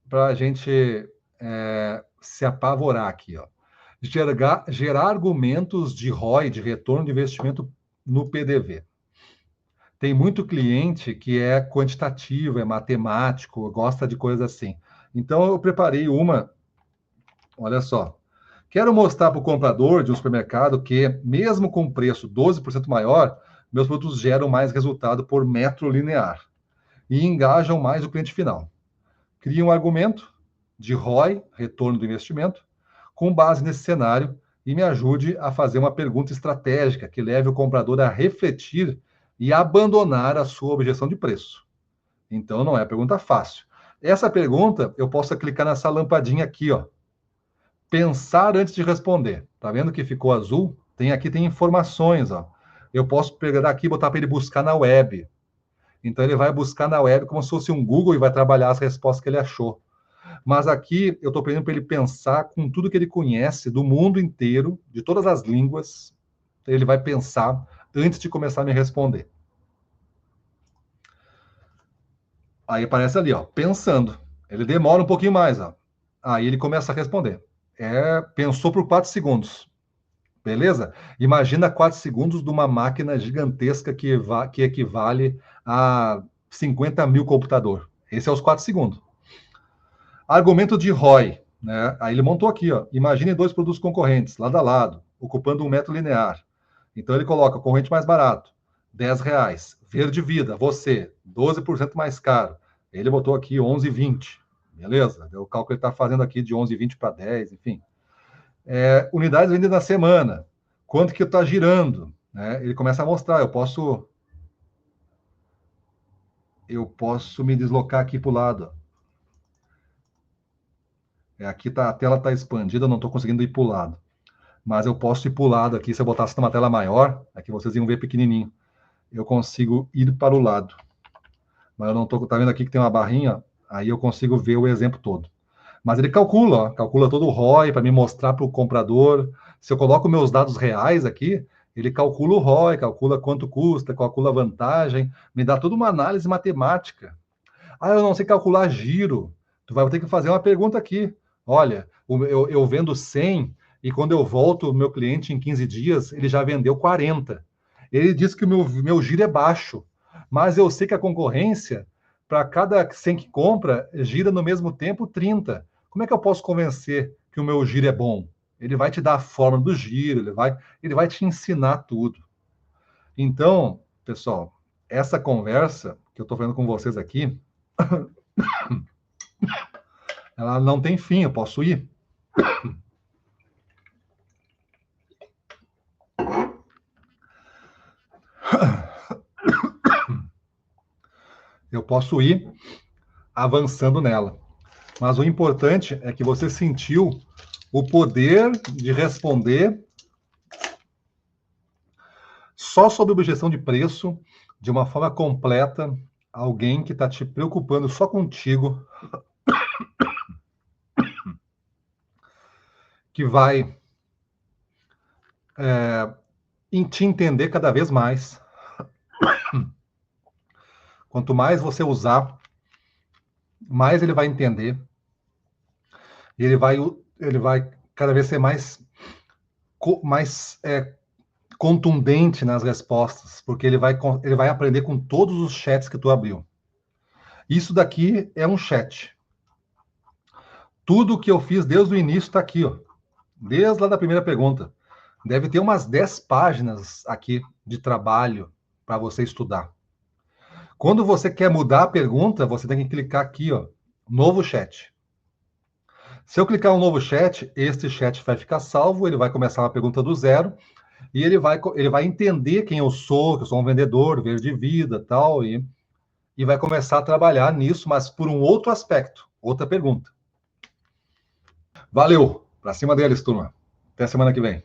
para a gente se apavorar aqui, ó. Gerar argumentos de ROI, de retorno de investimento no PDV. Tem muito cliente que é quantitativo, é matemático, gosta de coisas assim. Então, eu preparei uma, olha só. Quero mostrar para o comprador de um supermercado que, mesmo com preço 12% maior, meus produtos geram mais resultado por metro linear. e engajam mais o cliente final. Crie um argumento de ROI, retorno do investimento, com base nesse cenário e me ajude a fazer uma pergunta estratégica que leve o comprador a refletir e abandonar a sua objeção de preço. Então, não é pergunta fácil. Essa pergunta, eu posso clicar nessa lampadinha aqui, ó. Pensar antes de responder. Tá vendo que ficou azul? Aqui tem informações, ó. Eu posso pegar aqui e botar para ele buscar na web. Então, ele vai buscar na web como se fosse um Google e vai trabalhar as respostas que ele achou. Mas aqui eu estou pedindo para ele pensar com tudo que ele conhece do mundo inteiro, de todas as línguas. Ele vai pensar antes de começar a me responder. Aí aparece ali, ó, pensando. Ele demora um pouquinho mais, ó. Aí ele começa a responder. Pensou por 4 segundos. Beleza? Imagina 4 segundos de uma máquina gigantesca que equivale a 50 mil computador. Esse é os 4 segundos. Argumento de ROI. Né? Aí ele montou aqui, ó. Imagine 2 produtos concorrentes, lado a lado, ocupando 1 metro linear. Então ele coloca concorrente mais barato, R$10. Verde Vida, você, 12% mais caro. Ele botou aqui 11,20. Beleza? O cálculo que ele está fazendo aqui de 11,20 para 10, enfim. Unidades vendidas na semana. Quanto que está girando? Né? Ele começa a mostrar. Eu posso me deslocar aqui para o lado. Aqui a tela está expandida, não estou conseguindo ir para o lado. Mas eu posso ir para o lado aqui. Se eu botasse numa tela maior, aqui vocês iam ver pequenininho. Eu consigo ir para o lado. Mas eu não estou. Tá vendo aqui que tem uma barrinha? Aí eu consigo ver o exemplo todo. Mas ele calcula, ó, calcula todo o ROI para me mostrar para o comprador. Se eu coloco meus dados reais aqui, ele calcula o ROI, calcula quanto custa, calcula a vantagem, me dá toda uma análise matemática. Ah, eu não sei calcular giro. Tu vai ter que fazer uma pergunta aqui. Olha, eu vendo 100 e quando eu volto, o meu cliente em 15 dias, ele já vendeu 40. Ele diz que o meu giro é baixo, mas eu sei que a concorrência, para cada 100 que compra, gira no mesmo tempo 30. Como é que eu posso convencer que o meu giro é bom? Ele vai te dar a forma do giro, ele vai te ensinar tudo. Então, pessoal, essa conversa que eu estou fazendo com vocês aqui, ela não tem fim, eu posso ir. Eu posso ir avançando nela. Mas o importante é que você sentiu o poder de responder só sobre objeção de preço, de uma forma completa, alguém que está te preocupando só contigo, que vai te entender cada vez mais. Quanto mais você usar, mais ele vai entender. E ele vai cada vez ser mais contundente nas respostas, porque ele vai aprender com todos os chats que tu abriu. Isso daqui é um chat. Tudo que eu fiz desde o início está aqui, ó. Desde lá da primeira pergunta. Deve ter umas 10 páginas aqui de trabalho para você estudar. Quando você quer mudar a pergunta, você tem que clicar aqui, ó, novo chat. Se eu clicar um novo chat, este chat vai ficar salvo, ele vai começar uma pergunta do zero, e ele vai entender quem eu sou, que eu sou um vendedor, verde vida, tal, e vai começar a trabalhar nisso, mas por um outro aspecto, outra pergunta. Valeu! Pra cima deles, turma. Até semana que vem.